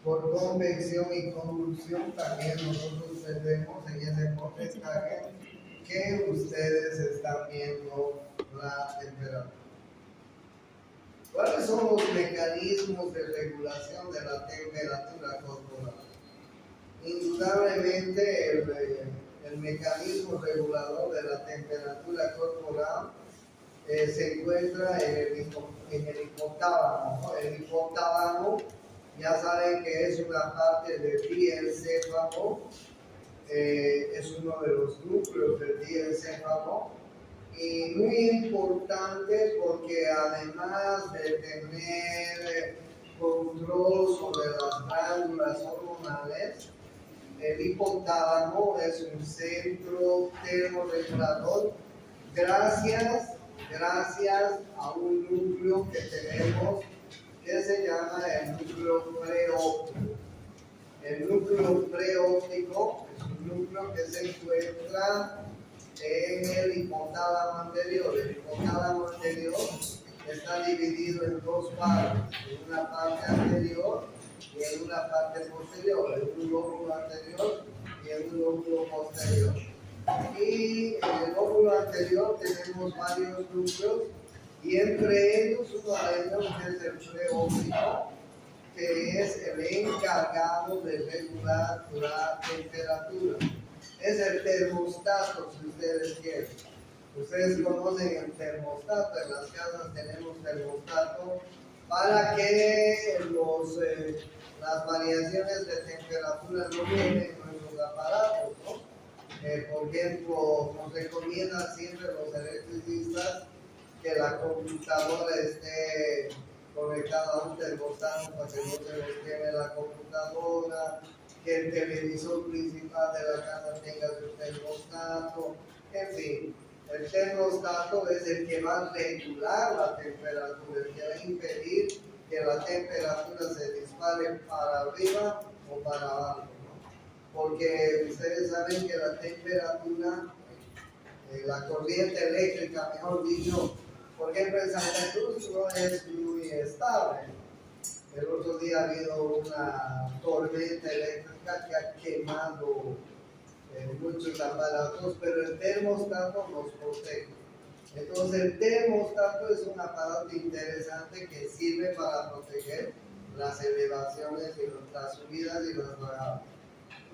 Por convección y conducción también nosotros tenemos en ese porcentaje que ustedes están viendo la temperatura. ¿Cuáles son los mecanismos de regulación de la temperatura corporal? Indudablemente el mecanismo regulador de la temperatura corporal se encuentra en el hipotálamo, ¿no? El hipotálamo, ya saben que es una parte del diencéfalo, es uno de los núcleos del diencéfalo, y muy importante porque además de tener control sobre las glándulas hormonales, el hipotálamo es un centro termorregulador gracias a un núcleo que tenemos que se llama el núcleo preóptico. El núcleo preóptico es un núcleo que se encuentra en el hipotálamo anterior. El hipotálamo anterior está dividido en dos partes, en una parte anterior y en una parte posterior, en un lóbulo anterior y en un lóbulo posterior. Y en el lóbulo anterior tenemos varios núcleos y entre ellos uno de ellos es el preóptico, que es el encargado de regular la temperatura. Es el termostato, si ustedes quieren. Ustedes conocen el termostato, en las casas tenemos termostato para que las variaciones de temperatura no queden nuestros aparatos, ¿no? Por ejemplo, nos recomiendan siempre los electricistas que la computadora esté conectada a un termostato para que no se nos queme la computadora, que el televisor principal de la casa tenga su termostato, en fin. El termostato es el que va a regular la temperatura, el que va a impedir que la temperatura se dispare para arriba o para abajo, ¿no? Porque ustedes saben que la temperatura, la corriente eléctrica, mejor dicho, por ejemplo en Santa Cruz no es muy estable. El otro día ha habido una tormenta eléctrica que ha quemado muchos aparatos, pero el termostato nos protege. Entonces el termostato es un aparato interesante que sirve para proteger las elevaciones y las subidas y las bajadas.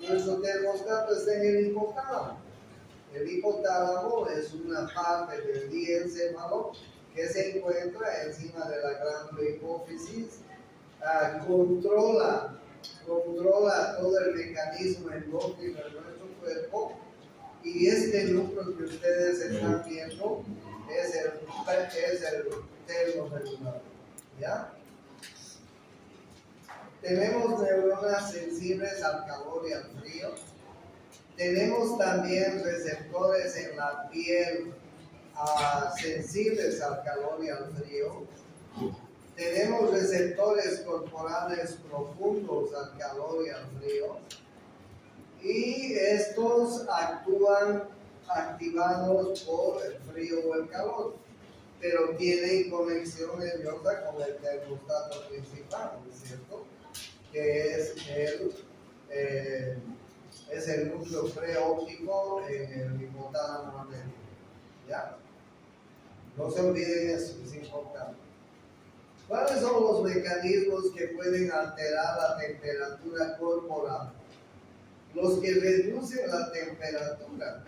Nuestro termostato está en el hipotálamo. El hipotálamo es una parte del diencéfalo que se encuentra encima de la glándula hipófisis. Controla todo el mecanismo endócrino de nuestro cuerpo, y este núcleo que ustedes están viendo es el termorregulador, ¿ya? Tenemos neuronas sensibles al calor y al frío. Tenemos también receptores en la piel sensibles al calor y al frío. Tenemos receptores corporales profundos al calor y al frío, y estos actúan activados por el frío o el calor, pero tienen conexión nerviosa con el termostato principal, ¿no es cierto? Que es el núcleo preóptico en el hipotálamo anterior, ¿ya? No se olviden eso, es importante. ¿Cuáles son los mecanismos que pueden alterar la temperatura corporal? Los que reducen la temperatura,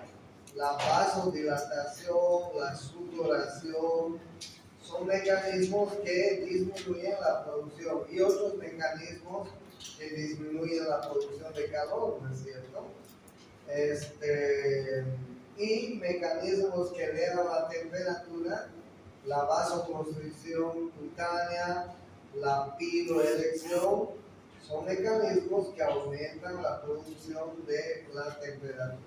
la vasodilatación, la sudoración, son mecanismos que disminuyen la producción, y otros mecanismos que disminuyen la producción de calor, ¿no es cierto? Y mecanismos que elevan la temperatura, la vasoconstricción cutánea, la piloerección, son mecanismos que aumentan la producción de la temperatura.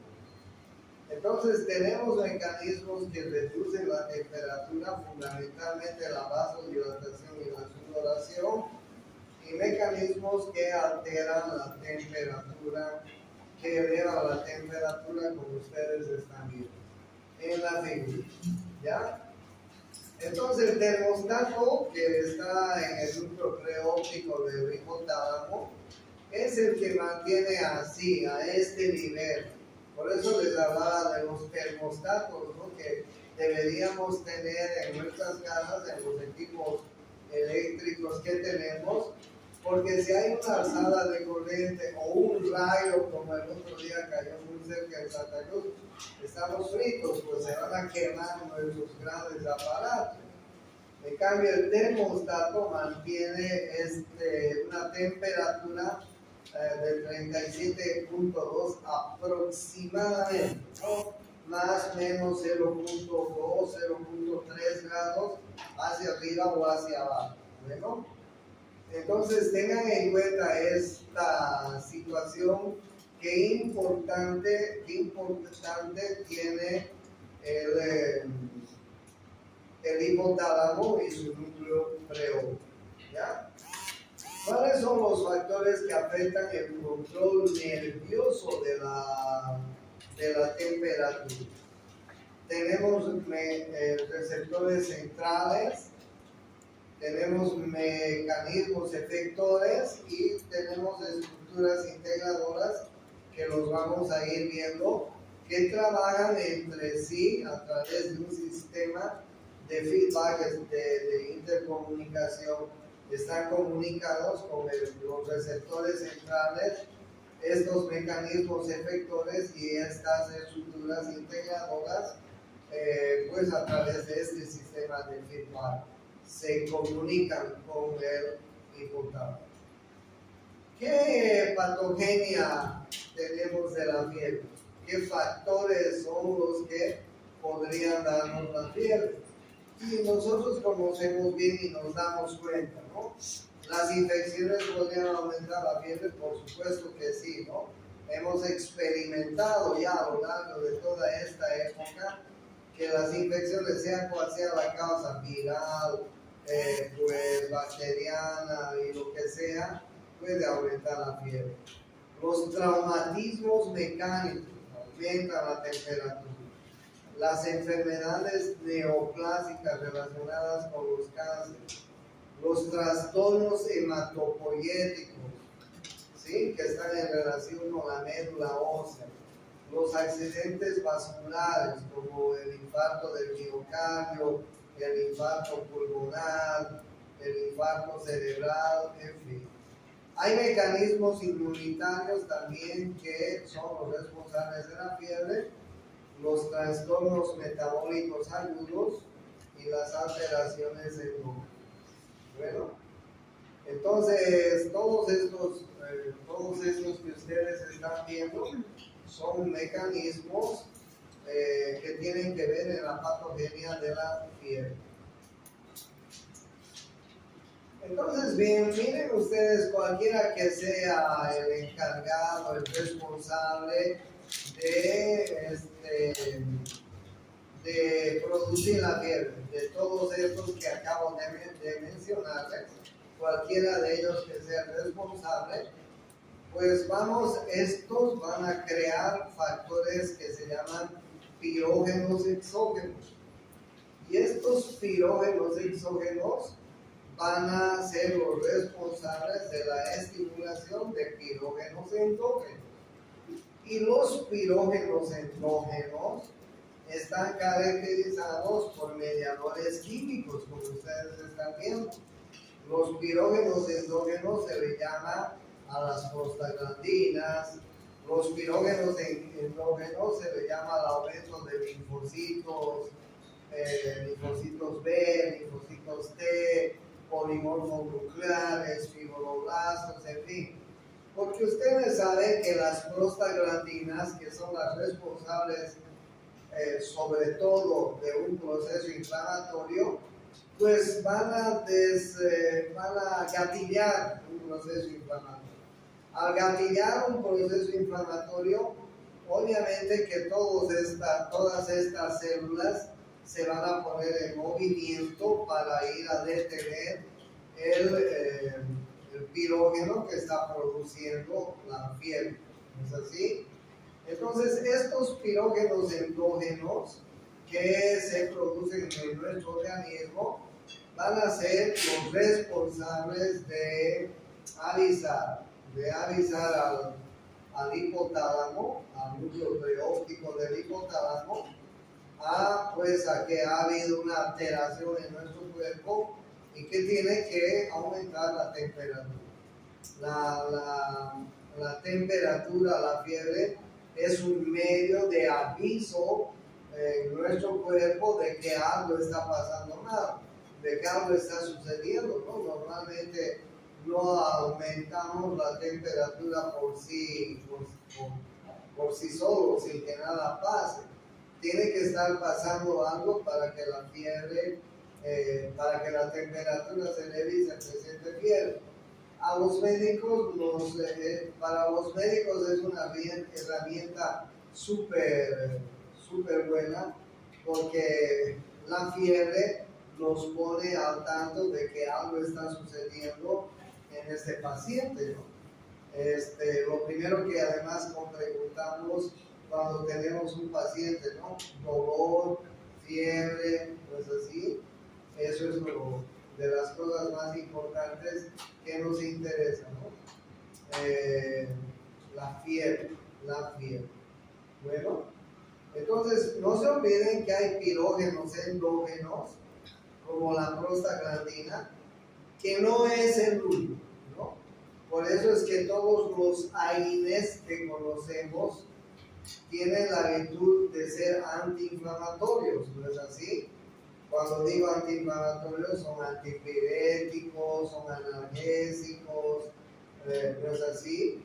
Entonces tenemos mecanismos que reducen la temperatura, fundamentalmente la vasodilatación y la sudoración, y mecanismos que alteran la temperatura, que elevan la temperatura, como ustedes están viendo en la figura, ¿ya? Entonces el termostato, que está en el núcleo preóptico del hipotálamo, es el que mantiene así, a este nivel. Por eso les hablaba de los termostatos, ¿no? Que deberíamos tener en nuestras casas, en los equipos eléctricos que tenemos, porque si hay una alzada de corriente o un rayo, como el otro día cayó muy cerca de Santa Cruz, estamos fritos, pues se van a quemar nuestros grandes aparatos. En cambio, el termostato mantiene una temperatura de 37.2 aproximadamente, ¿no? Más o menos 0.2, 0.3 grados hacia arriba o hacia abajo. ¿No? Entonces tengan en cuenta esta situación, que importante tiene el hipotálamo y su núcleo preóptico. ¿Ya? ¿Cuáles son los factores que afectan el control nervioso de la temperatura? Tenemos receptores centrales, tenemos mecanismos efectores y tenemos estructuras integradoras que los vamos a ir viendo, que trabajan entre sí a través de un sistema de feedback, de intercomunicación. Están comunicados con los receptores centrales, estos mecanismos efectores y estas estructuras integradoras, pues a través de este sistema de feedback se comunican con el hipotálamo. ¿Qué patogenia tenemos de la fiebre? ¿Qué factores son los que podrían darnos la fiebre? Y nosotros conocemos bien y nos damos cuenta, ¿no? ¿Las infecciones podrían aumentar la fiebre? Por supuesto que sí, ¿no? Hemos experimentado ya a lo largo de toda esta época que las infecciones, sea cual sea la causa, viral, pues bacteriana y lo que sea, puede aumentar la fiebre. Los traumatismos mecánicos aumentan la temperatura. Las enfermedades neoplásicas relacionadas con los cánceres, los trastornos hematopoyéticos, ¿sí? Que están en relación con la médula ósea, los accidentes vasculares como el infarto del miocardio, el infarto pulmonar, el infarto cerebral, en fin. Hay mecanismos inmunitarios también que son los responsables de la fiebre, los trastornos metabólicos agudos y las alteraciones endógenas. Bueno, entonces todos estos que ustedes están viendo son mecanismos que tienen que ver en la patogenia de la fiebre. Entonces, bien, miren ustedes, cualquiera que sea el encargado, el responsable de producir la fiebre, de todos estos que acabo de mencionarles, cualquiera de ellos que sea responsable, pues estos van a crear factores que se llaman pirógenos exógenos. Y estos pirógenos exógenos van a ser los responsables de la estimulación de pirógenos endógenos. Y los pirógenos endógenos están caracterizados por mediadores químicos, como ustedes están viendo. Los pirógenos endógenos se le llama a las prostaglandinas. Los pirógenos endógenos se le llama al aumento de linfocitos, linfocitos B, linfocitos T, polimorfonucleares, fibroblastos, en fin. Porque ustedes saben que las prostaglandinas, que son las responsables sobre todo de un proceso inflamatorio, pues van a gatillar un proceso inflamatorio. Al gatillar un proceso inflamatorio, obviamente que todas estas células se van a poner en movimiento para ir a detener el pirógeno que está produciendo la fiebre. ¿Es así? Entonces, estos pirógenos endógenos que se producen en nuestro organismo van a ser los responsables de avisar de avisar al hipotálamo, al núcleo preóptico del hipotálamo, pues a que ha habido una alteración en nuestro cuerpo y que tiene que aumentar la temperatura. La temperatura, la fiebre, es un medio de aviso en nuestro cuerpo de que algo está pasando mal, de que algo está sucediendo, ¿no? Normalmente no aumentamos la temperatura por sí solo, sin que nada pase. Tiene que estar pasando algo para que la fiebre, para que la temperatura se eleve y se presente fiebre. A los médicos, para los médicos es una herramienta súper buena, porque la fiebre nos pone al tanto de que algo está sucediendo en este paciente, ¿no? Lo primero que además preguntamos cuando tenemos un paciente, ¿no? Dolor, fiebre, pues así, eso es de las cosas más importantes que nos interesan, ¿no? La fiebre. Bueno, entonces no se olviden que hay pirógenos endógenos, como la prostaglandina, que no es el único, ¿no? Por eso es que todos los AINES que conocemos tienen la virtud de ser antiinflamatorios, ¿no es así? Cuando digo antiinflamatorios, son antipiréticos, son analgésicos, ¿no es así?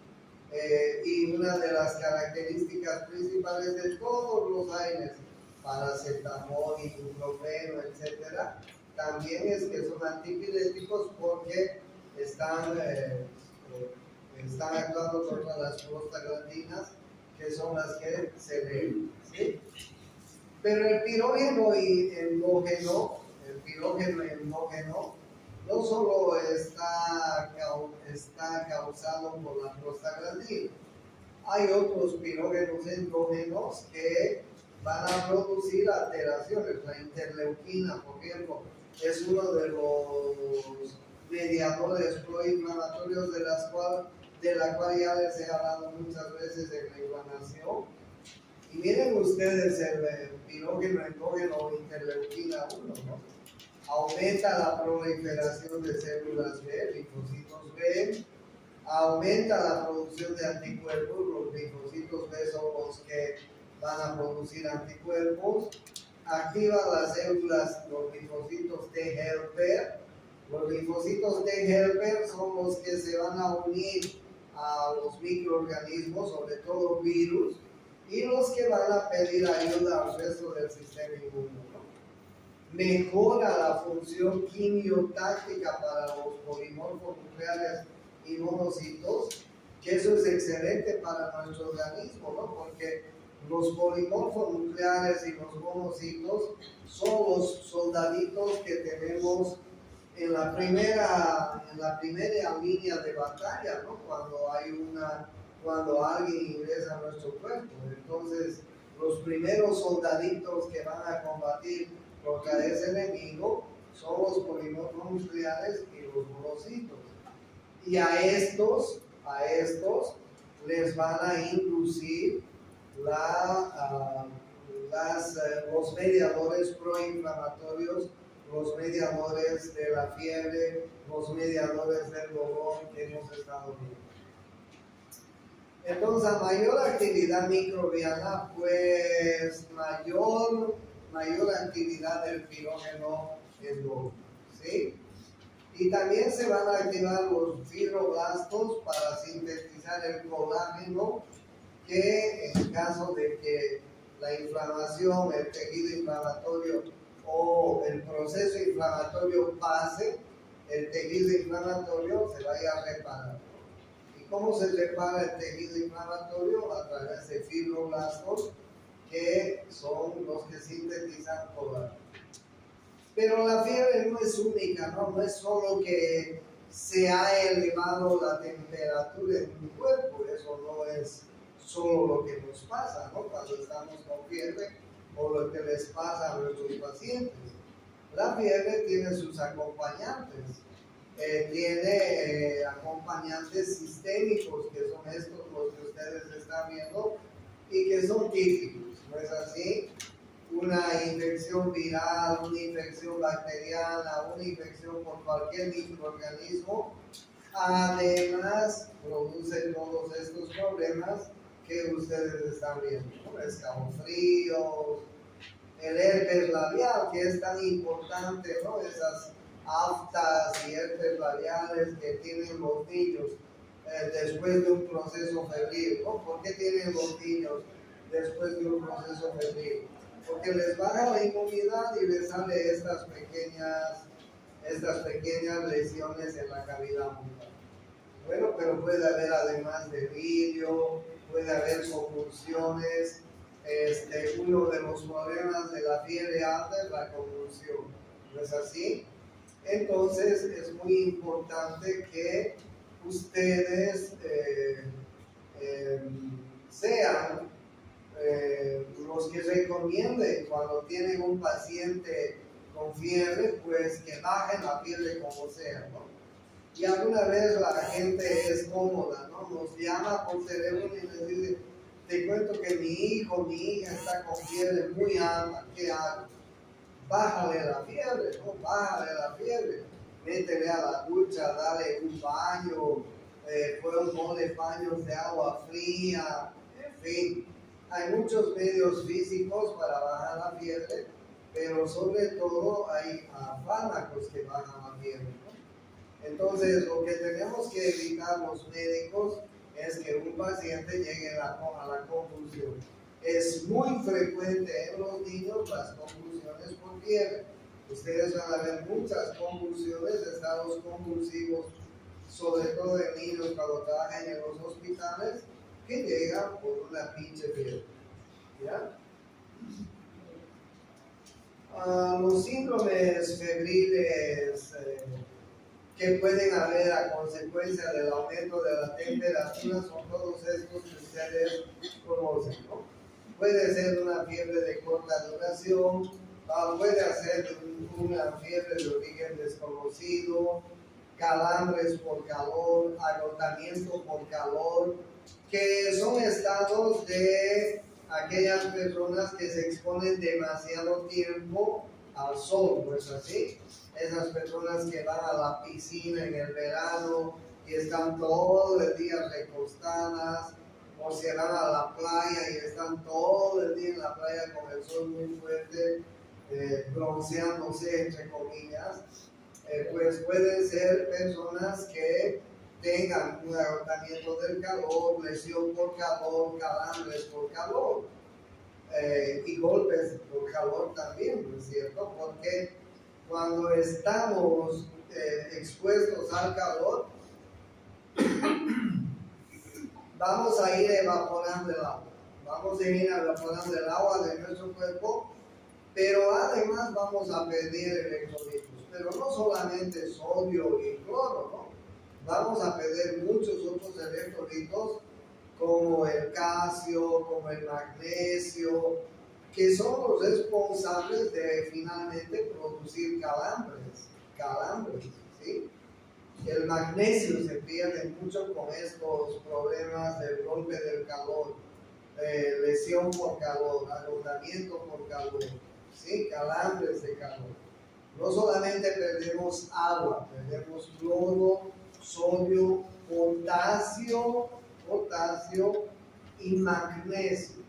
Y una de las características principales de todos los AINES, paracetamol, ibuprofeno, etcétera, también es que son antipiréticos porque están actuando contra las prostaglandinas, que son las que se ven, ¿sí? Pero el pirógeno endógeno no solo está causado por la prostaglandina, hay otros pirógenos endógenos que van a producir alteraciones. La interleuquina, por ejemplo, es uno de los mediadores proinflamatorios de la cual ya les he hablado muchas veces en la inflamación. Y miren ustedes el pirógeno endógeno o interleuquina 1, ¿no? Aumenta la proliferación de células B, linfocitos B, aumenta la producción de anticuerpos. Los linfocitos B son los que van a producir anticuerpos, activa las células, los linfocitos T helper. Los linfocitos T helper son los que se van a unir a los microorganismos, sobre todo virus, y los que van a pedir ayuda al resto del sistema inmune, ¿no? Mejora la función quimiotáctica para los polimorfos nucleares y monocitos, que eso es excelente para nuestro organismo, ¿no? Porque los polimorfos nucleares y los monocitos son los soldaditos que tenemos en la primera línea de batalla, ¿no? Cuando alguien ingresa a nuestro cuerpo. Entonces, los primeros soldaditos que van a combatir contra ese enemigo son los polimorfos nucleares y los monocitos. Y a estos les van a inducir los mediadores proinflamatorios, los mediadores de la fiebre, los mediadores del dolor que hemos estado viendo. Entonces, a mayor actividad microbiana, pues mayor actividad del pirógeno endógeno, ¿sí? Y también se van a activar los fibroblastos para sintetizar el colágeno, que en caso de que la inflamación, el tejido inflamatorio o el proceso inflamatorio pase, el tejido inflamatorio se vaya a reparar. ¿Y cómo se repara el tejido inflamatorio? A través de fibroblastos, que son los que sintetizan colágeno. Pero la fiebre no es única, ¿no? No es solo que se ha elevado la temperatura en tu cuerpo, eso no es solo lo que nos pasa, ¿no? Cuando estamos con fiebre o lo que les pasa a nuestros pacientes. La fiebre tiene sus acompañantes. tiene acompañantes sistémicos, que son estos los que ustedes están viendo y que son típicos, ¿no es así? Una infección viral, una infección bacteriana, una infección por cualquier microorganismo, además produce todos estos problemas que ustedes están viendo, ¿no? Escalofríos, el herpes labial, que es tan importante, ¿no? Esas aftas y herpes labiales que tienen los niños después de un proceso febril, ¿no? ¿Por qué tienen los niños después de un proceso febril? Porque les baja la inmunidad y les sale estas pequeñas lesiones en la cavidad bucal. Bueno, pero puede haber además delirio, puede haber convulsiones. Uno de los problemas de la fiebre alta es la convulsión, ¿no es así? Entonces es muy importante que ustedes sean los que recomienden cuando tienen un paciente con fiebre, pues que bajen la fiebre como sea, ¿no? Y alguna vez la gente es cómoda, ¿no? Nos llama por teléfono y les dice, te cuento que mi hijo, mi hija está con fiebre muy alta, ¿qué hago? Bájale la fiebre, ¿no? Bájale la fiebre, métele a la ducha, dale un baño, ponle paños de agua fría, en fin. Hay muchos medios físicos para bajar la fiebre, pero sobre todo hay fármacos que bajan la fiebre, ¿no? Entonces, lo que tenemos que evitar los médicos es que un paciente llegue a la convulsión. Es muy frecuente en los niños las convulsiones por fiebre. Ustedes van a ver muchas convulsiones, estados convulsivos, sobre todo en niños cuando trabajan en los hospitales, que llegan por una pinche fiebre. ¿Ya? Los síndromes febriles que pueden haber a consecuencia del aumento de la temperatura son todos estos que ustedes conocen, ¿no? Puede ser una fiebre de corta duración, puede ser una fiebre de origen desconocido, calambres por calor, agotamiento por calor, que son estados de aquellas personas que se exponen demasiado tiempo al sol, ¿no es así? Esas personas que van a la piscina en el verano y están todo el día recostadas, o se van a la playa y están todo el día en la playa con el sol muy fuerte, bronceándose entre comillas, pues pueden ser personas que tengan un agotamiento del calor, lesión por calor, calambres por calor, y golpes por calor también, ¿no es cierto? Porque cuando estamos expuestos al calor, vamos a ir evaporando el agua. Vamos a ir evaporando el agua de nuestro cuerpo, pero además vamos a perder electrolitos. Pero no solamente sodio y cloro, ¿no? Vamos a perder muchos otros electrolitos como el calcio, como el magnesio, que son los responsables de finalmente producir calambres, ¿sí? El magnesio se pierde mucho con estos problemas del golpe del calor, lesión por calor, agotamiento por calor, ¿sí? Calambres de calor. No solamente perdemos agua, perdemos cloro, sodio, potasio y magnesio.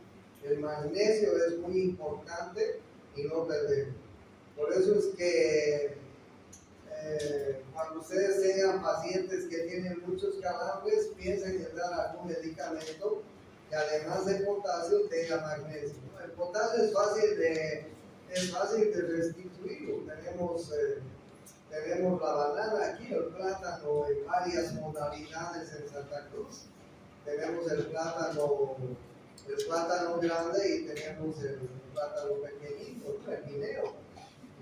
El magnesio es muy importante y no perdemos. Por eso es que cuando ustedes tengan pacientes que tienen muchos calambres, piensen en dar algún medicamento que además de potasio tenga magnesio. El potasio es fácil de restituirlo. Tenemos la banana aquí, el plátano en varias modalidades en Santa Cruz. Tenemos el plátano grande y tenemos el plátano pequeñito, el guineo.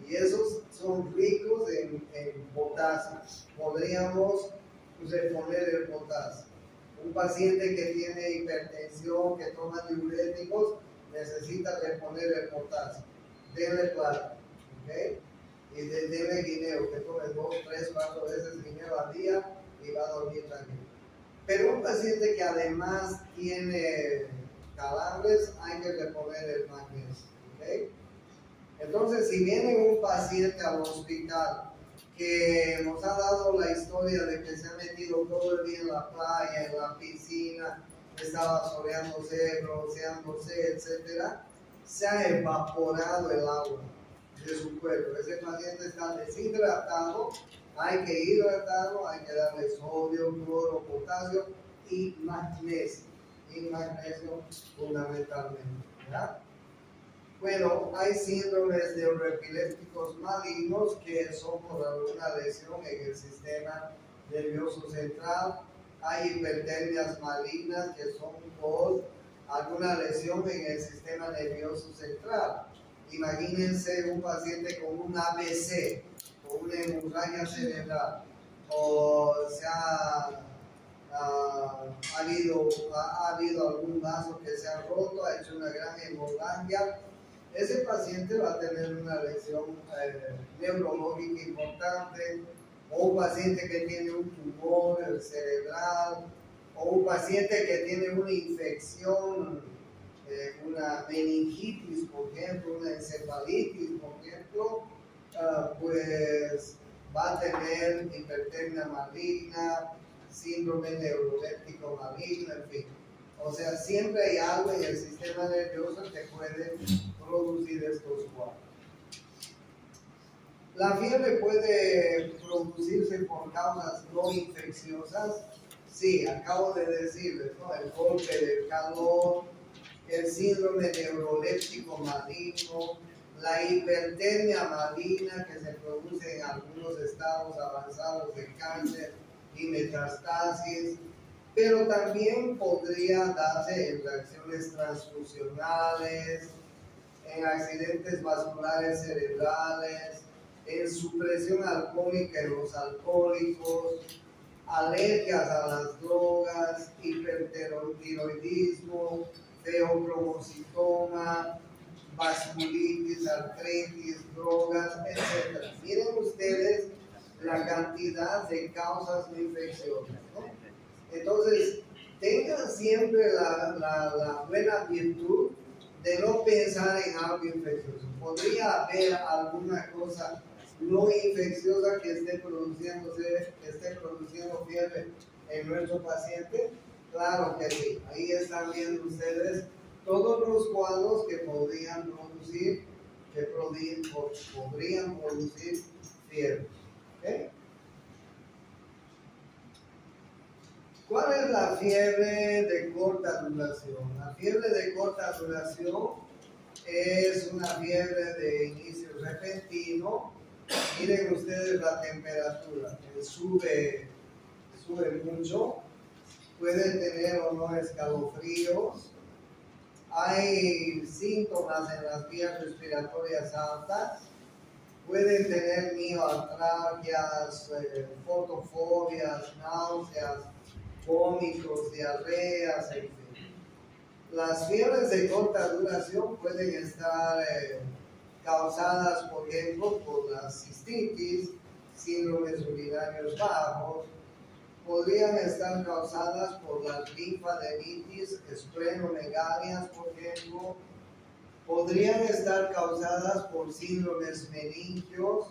Y esos son ricos en potasio. Podríamos reponer el potasio. Un paciente que tiene hipertensión, que toma diuréticos, necesita reponer el potasio. Denle plátano. ¿Okay? y dele guineo, que tome 2, 3, 4 veces guineo al día y va a dormir tranquilo. Pero un paciente que además tiene calambres, hay que reponer el magnesio. ¿Okay? Entonces, si viene un paciente al hospital que nos ha dado la historia de que se ha metido todo el día en la playa, en la piscina, estaba soleándose, bronceándose, etcétera, se ha evaporado el agua de su cuerpo. Ese paciente está deshidratado, hay que hidratarlo, hay que darle sodio, cloro, potasio y magnesio fundamentalmente. ¿Verdad? Bueno, hay síndromes neuroepilépticos malignos que son por alguna lesión en el sistema nervioso central. Hay hipertermias malignas que son por alguna lesión en el sistema nervioso central. Imagínense un paciente con un ABC, con una hemorragia cerebral, o ha habido algún vaso que se ha roto, ha hecho una gran hemorragia. Ese paciente va a tener una lesión neurológica importante, o un paciente que tiene un tumor cerebral, o un paciente que tiene una infección, una meningitis, por ejemplo, una encefalitis, por ejemplo, pues va a tener hipertermia maligna, síndrome neuroléptico maligno, en fin. O sea, siempre hay algo en el sistema nervioso que puede producir estos cuadros. La fiebre puede producirse por causas no infecciosas. Sí, acabo de decirles, ¿no? El golpe del calor, el síndrome neuroléptico maligno, la hipertermia maligna que se produce en algunos estados avanzados de cáncer y metastasis, pero también podría darse en reacciones transfusionales, en accidentes vasculares cerebrales, en supresión alcohólica en los alcohólicos, alergias a las drogas, hipertiroidismo, feocromocitoma, vasculitis, artritis, drogas, etc. Miren ustedes la cantidad de causas no infecciosas, ¿no? Entonces, tengan siempre la buena virtud de no pensar en algo infeccioso. ¿Podría haber alguna cosa no infecciosa que esté produciendo fiebre en nuestro paciente? Claro que sí. Ahí están viendo ustedes todos los cuadros que podrían producir fiebre. ¿Okay? ¿Cuál es la fiebre de corta duración? La fiebre de corta duración es una fiebre de inicio repentino. Miren ustedes la temperatura, que sube mucho, pueden tener o no escalofríos, hay síntomas en las vías respiratorias altas, pueden tener mioartralgias, fotofobias, náuseas, vómitos, diarreas, en fin. Las fiebres de corta duración pueden estar causadas, por ejemplo, por la cistitis, síndromes urinarios bajos, podrían estar causadas por las linfadenitis, esplenomegalia, por ejemplo, podrían estar causadas por síndromes meningios,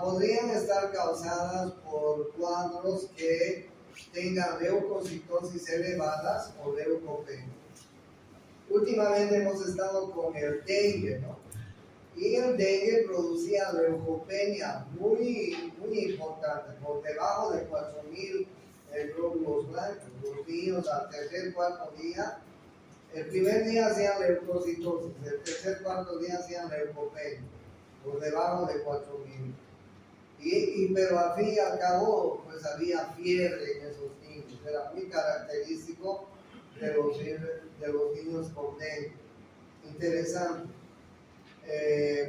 podrían estar causadas por cuadros que tengan leucocitosis elevadas o leucopenia. Últimamente hemos estado con el dengue, ¿no? Y el dengue producía leucopenia muy importante, por debajo de 4.000 glóbulos blancos. Los niños al tercer, cuarto día, el primer día hacían leucocitosis, el tercer, cuarto día hacían leucopenia, por debajo de 4.000. Pero al fin y al cabo, pues había fiebre en esos niños, era muy característico de los niños con dengue. Interesante.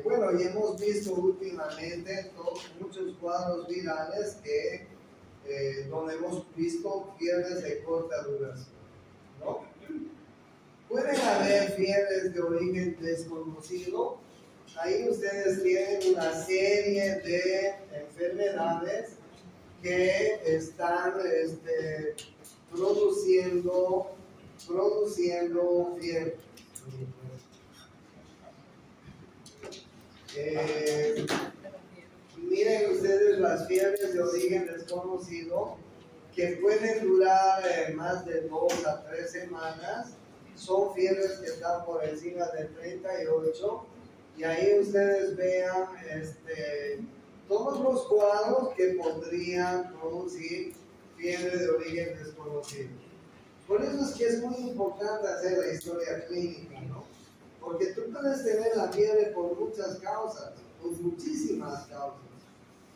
Bueno, y hemos visto últimamente muchos cuadros virales donde hemos visto fiebres de corta duración, ¿no? Pueden haber fiebres de origen desconocido, Ahí ustedes tienen una serie de enfermedades que están produciendo fiebre. Miren ustedes las fiebres de origen desconocido que pueden durar más de 2 a 3 semanas. Son fiebres que están por encima de 38 y ahí ustedes vean todos los cuadros que podrían producir fiebre de origen desconocido. Por eso es que es muy importante hacer la historia clínica, ¿no? Porque tú puedes tener la fiebre por muchas causas, por muchísimas causas,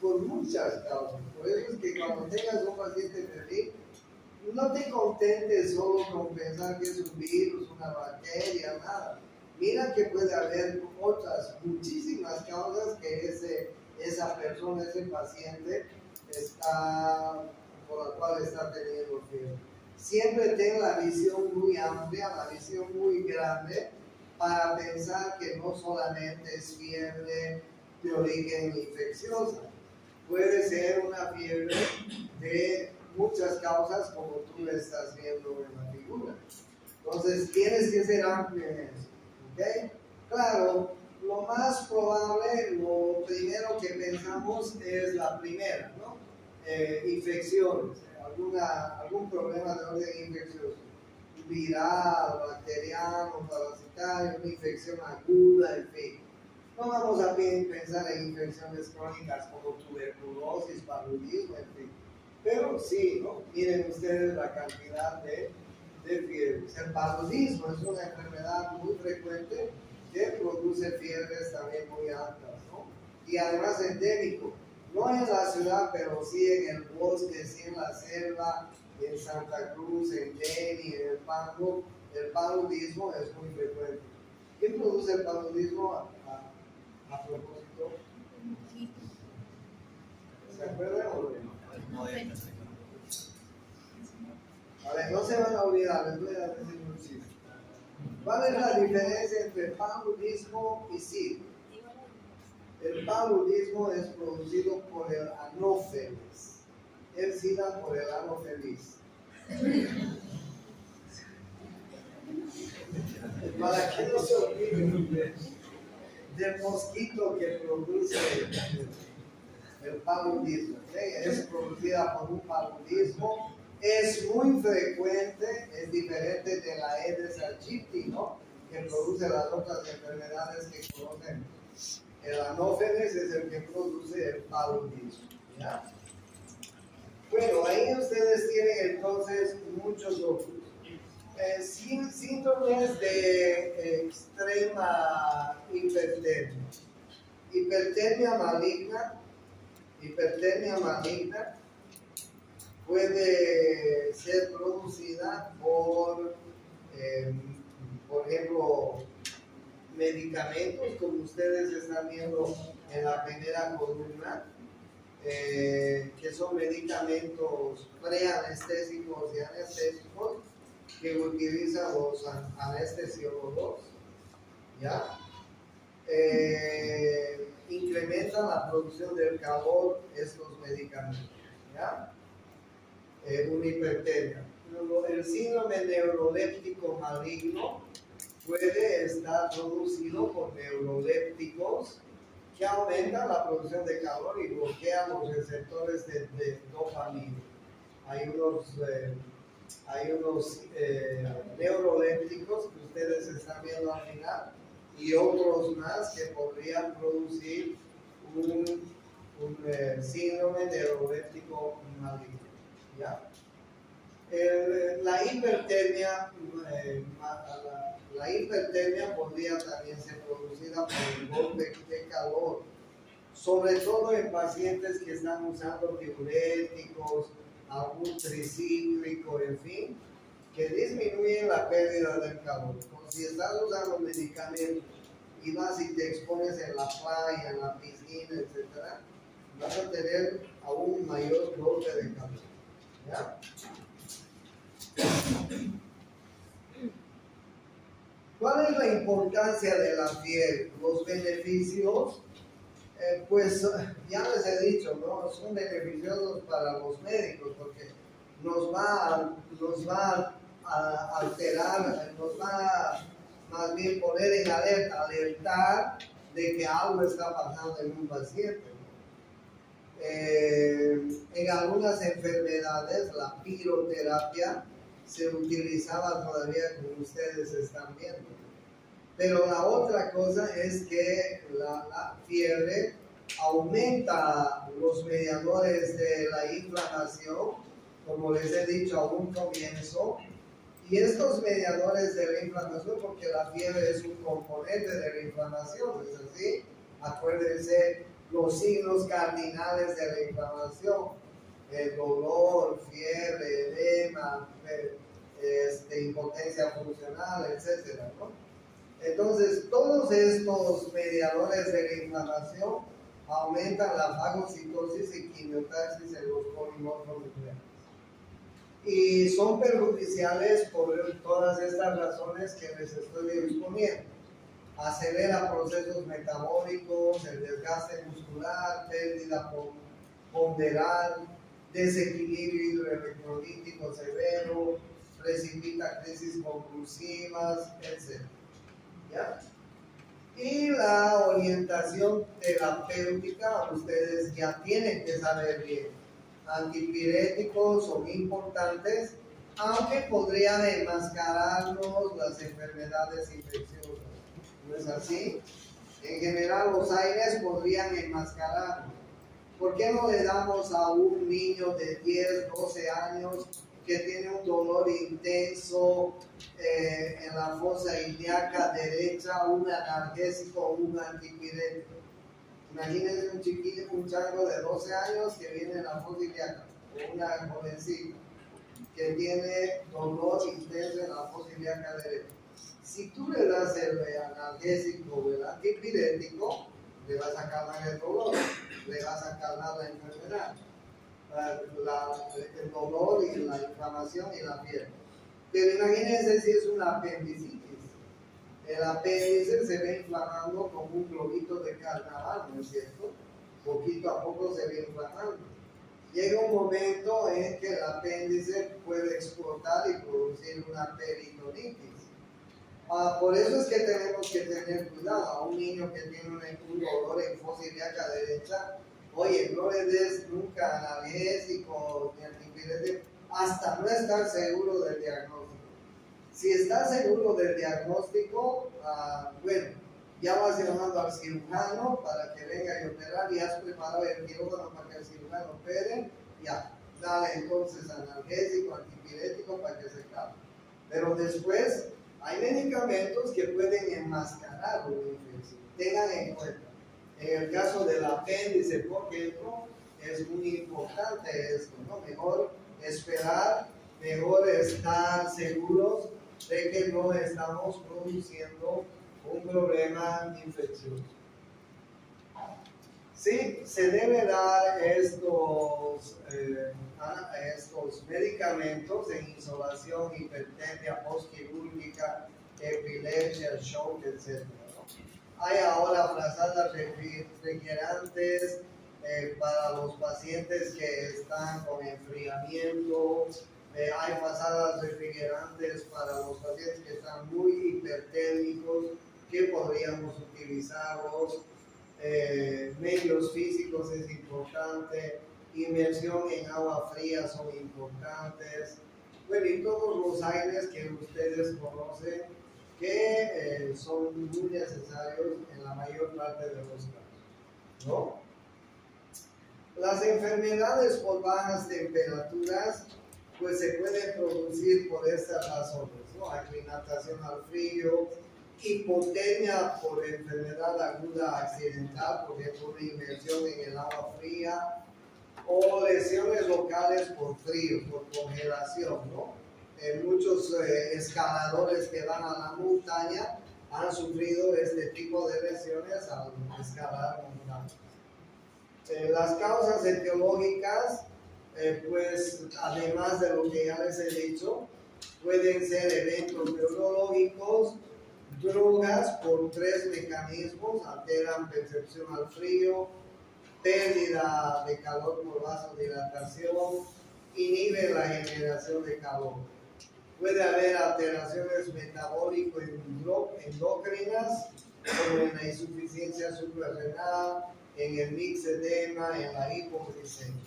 por muchas causas. Por eso es que cuando tengas un paciente febril, no te contentes solo con pensar que es un virus, una bacteria, nada. Mira que puede haber otras muchísimas causas que esa persona, ese paciente, por la cual está teniendo fiebre. Siempre ten la visión muy amplia, la visión muy grande, para pensar que no solamente es fiebre de origen infecciosa, puede ser una fiebre de muchas causas como tú lo estás viendo en la figura. Entonces tienes que ser amplio en eso, ¿ok? Claro, lo más probable, lo primero que pensamos es la primera, ¿no? Infecciones, algún problema de orden infeccioso, viral, bacteriano, parasitario, una infección aguda, en fin. No vamos a pensar en infecciones crónicas como tuberculosis, paludismo, en fin. Pero sí, ¿no? Miren ustedes la cantidad de fiebres. El paludismo es una enfermedad muy frecuente que produce fiebres también muy altas, ¿no? Y además endémico. No en la ciudad, pero sí en el bosque, sí en la selva, en Santa Cruz, en Beni, en el Pango. El paludismo es muy frecuente. ¿Qué produce el paludismo a propósito? ¿Se acuerdan o no? A ver, no se van a olvidar, les voy a decir un chiste. ¿Cuál es la diferencia entre paludismo y SIDA? El paludismo es producido por el anófeles, el SIDA por el anófelis. Para que no se olviden del mosquito que produce el paludismo, ¿okay? Es producida por un paludismo, es muy frecuente, es diferente de la Aedes aegypti, ¿no? Que produce las otras enfermedades que conocen. El anófeles es el que produce el paludismo, ¿ya? Bueno, ahí ustedes tienen entonces muchos otros. Síntomas de extrema hipertermia. Hipertermia maligna puede ser producida por ejemplo, medicamentos, como ustedes están viendo en la primera columna, que son medicamentos preanestésicos y anestésicos que utilizan los anestesiólogos, ¿ya? Incrementan la producción del calor estos medicamentos, ¿ya? Una hipertermia. El síndrome neuroléptico maligno puede estar producido por neurolépticos que aumentan la producción de calor y bloquean los receptores de dopamina. Hay unos neurolépticos que ustedes están viendo al final y otros más que podrían producir un síndrome neuroléptico maligno, ¿ya? La hipertermia podría también ser producida por el golpe de calor, sobre todo en pacientes que están usando diuréticos, algún tricíclico, en fin, que disminuyen la pérdida del calor. Como si estás usando medicamentos y vas y te expones en la playa, en la piscina, etc., vas a tener aún mayor golpe de calor, ¿ya? ¿Cuál es la la importancia de la piel, los beneficios, pues ya les he dicho, ¿no? Son beneficiosos para los médicos porque nos va a alterar, nos va a más bien poner en alerta, alertar de que algo está pasando en un paciente. En algunas enfermedades la piroterapia se utilizaba todavía como ustedes están viendo. Pero la otra cosa es que la fiebre aumenta los mediadores de la inflamación, como les he dicho a un comienzo, y estos mediadores de la inflamación, porque la fiebre es un componente de la inflamación, ¿es así? Acuérdense los signos cardinales de la inflamación: el dolor, fiebre, edema, impotencia funcional, etcétera, ¿no? Entonces, todos estos mediadores de la inflamación aumentan la fagocitosis y quimiotaxis en los polimorfos nucleares. Y son perjudiciales por todas estas razones que les estoy exponiendo. Acelera procesos metabólicos, el desgaste muscular, pérdida ponderal, desequilibrio hidroelectrolítico severo, precipita crisis convulsivas, etc. ¿Ya? Y la orientación terapéutica, ustedes ya tienen que saber bien. Antipiréticos son importantes, aunque podrían enmascararnos las enfermedades infecciosas. ¿No es así? En general, los aires podrían enmascararnos. ¿Por qué no le damos a un niño de 10, 12 años que tiene un dolor intenso en la fosa ilíaca derecha un analgésico o un antipirético? Imagínense un chiquillo, un chango de 12 años que viene en la fosa ilíaca, o una jovencita que tiene dolor intenso en la fosa ilíaca derecha. Si tú le das el analgésico o el antipirético, le vas a calmar el dolor, le vas a calmar la enfermedad, el dolor y la inflamación y la piel. Pero imagínense si es una apendicitis. El apéndice se ve inflamando como un globito de carnaval, ¿no es cierto? Poquito a poco se ve inflamando. Llega un momento en que el apéndice puede explotar y producir una peritonitis. Por eso es que tenemos que tener cuidado. A un niño que tiene un dolor en fosa ilíaca derecha, oye, no le des nunca analgésico ni antipirético hasta no estar seguro del diagnóstico. Si estás seguro del diagnóstico, bueno, ya vas llamando al cirujano para que venga y operar, y has preparado el quirófano para que el cirujano opere, ya, dale entonces analgésico, antipirético para que se calme. Pero después hay medicamentos que pueden enmascarar una infección. Tengan en cuenta, en el caso del apéndice, por ejemplo, es muy importante esto, ¿no? Mejor esperar, mejor estar seguros de que no estamos produciendo un problema infeccioso. Sí, se debe dar estos medicamentos en insolación, hipertermia postquirúrgica, epilepsia, shock, etc. ¿no? Hay ahora frazadas refrigerantes para los pacientes que están con enfriamiento. Hay frazadas refrigerantes para los pacientes que están muy hipertérmicos, que podríamos utilizarlos. Medios físicos es importante, inmersión en agua fría son importantes. Bueno, y todos los aires que ustedes conocen que son muy necesarios en la mayor parte de los casos, ¿no? Las enfermedades por bajas temperaturas pues se pueden producir por estas razones, ¿no? Aclimatación al frío, hipotermia por enfermedad aguda accidental, por ejemplo, una inmersión en el agua fría, o lesiones locales por frío, por congelación, ¿no? Muchos escaladores que van a la montaña han sufrido este tipo de lesiones al escalar montañas. Las causas etiológicas, pues además de lo que ya les he dicho, pueden ser eventos meteorológicos, drogas por 3 mecanismos: alteran percepción al frío, pérdida de calor por vasodilatación, inhibe la generación de calor. Puede haber alteraciones metabólico-endocrinas, como en la insuficiencia suprarrenal, en el mixedema, en la hipoglicemia.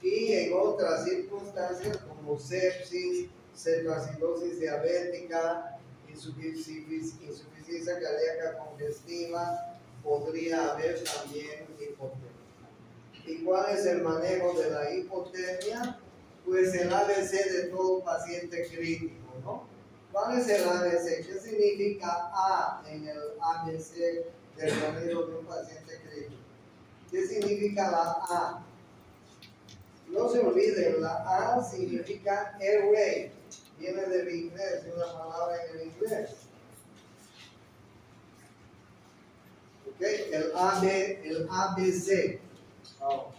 Y en otras circunstancias como sepsis, cetoacidosis diabética, insuficiencia cardíaca congestiva, podría haber también hipotermia. ¿Y cuál es el manejo de la hipotermia? Pues el ABC de todo paciente crítico, ¿no? ¿Cuál es el ABC? ¿Qué significa A en el ABC del manejo de un paciente crítico? ¿Qué significa la A? No se olviden, la A significa airway, viene del inglés, de una palabra en el inglés. ¿Ok? El ABC. Oh.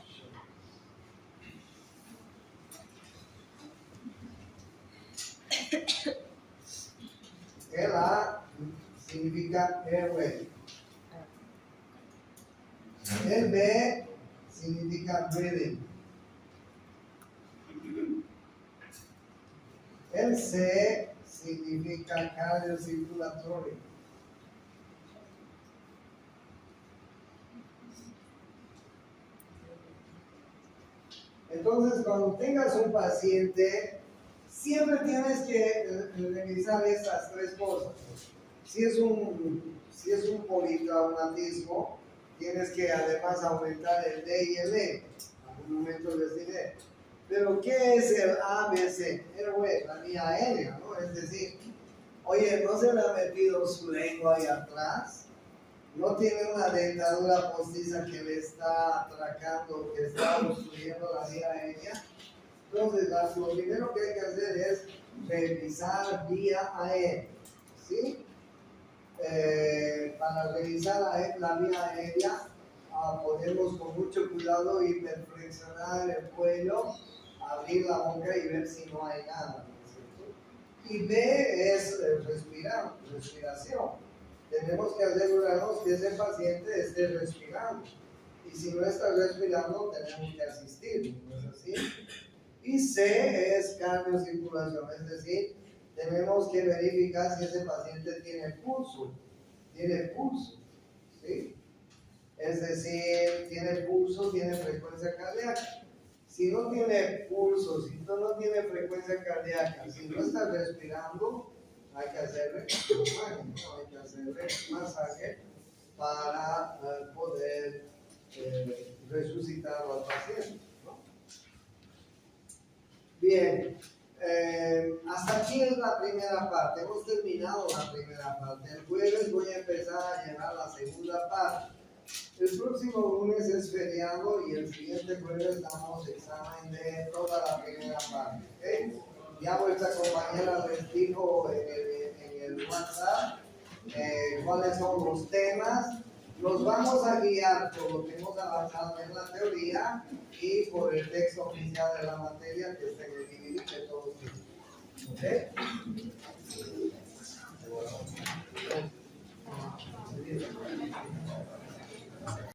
El A significa airway. El B significa breathing. El C significa cardiocirculatorio. Entonces, cuando tengas un paciente, siempre tienes que revisar estas 3 cosas. Si es un politraumatismo, tienes que además aumentar el D y el E. En algún momento les diré. Pero, ¿qué es el ABC? La vía aérea, ¿no? Es decir, oye, ¿no se le ha metido su lengua ahí atrás? ¿No tiene una dentadura postiza que le está atracando, que está obstruyendo la vía aérea? Entonces, lo primero que hay que hacer es revisar vía aérea, ¿sí? Para revisar la vía aérea, podemos con mucho cuidado hiperflexionar el cuello, abrir la boca y ver si no hay nada, ¿no? Y B es respiración. Tenemos que asegurarnos que ese paciente esté respirando. Y si no está respirando, tenemos que asistir, ¿no es así? Y C es cardiocirculación, es decir, tenemos que verificar si ese paciente tiene pulso, ¿sí? Es decir, tiene pulso, tiene frecuencia cardíaca. Si no tiene pulso, si no tiene frecuencia cardíaca, si no está respirando, hay que hacerle masaje para poder resucitar al paciente, ¿no? Bien, hasta aquí es la primera parte. Hemos terminado la primera parte. El jueves voy a empezar a llevar la segunda parte. El próximo lunes es feriado y el siguiente jueves damos examen de toda la primera parte. ¿Okay? Ya vuestra compañera les dijo en el WhatsApp cuáles son los temas. Nos vamos a guiar por lo que hemos avanzado en la teoría y por el texto oficial de la materia que está en el DVD de todos los días. ¿Ok?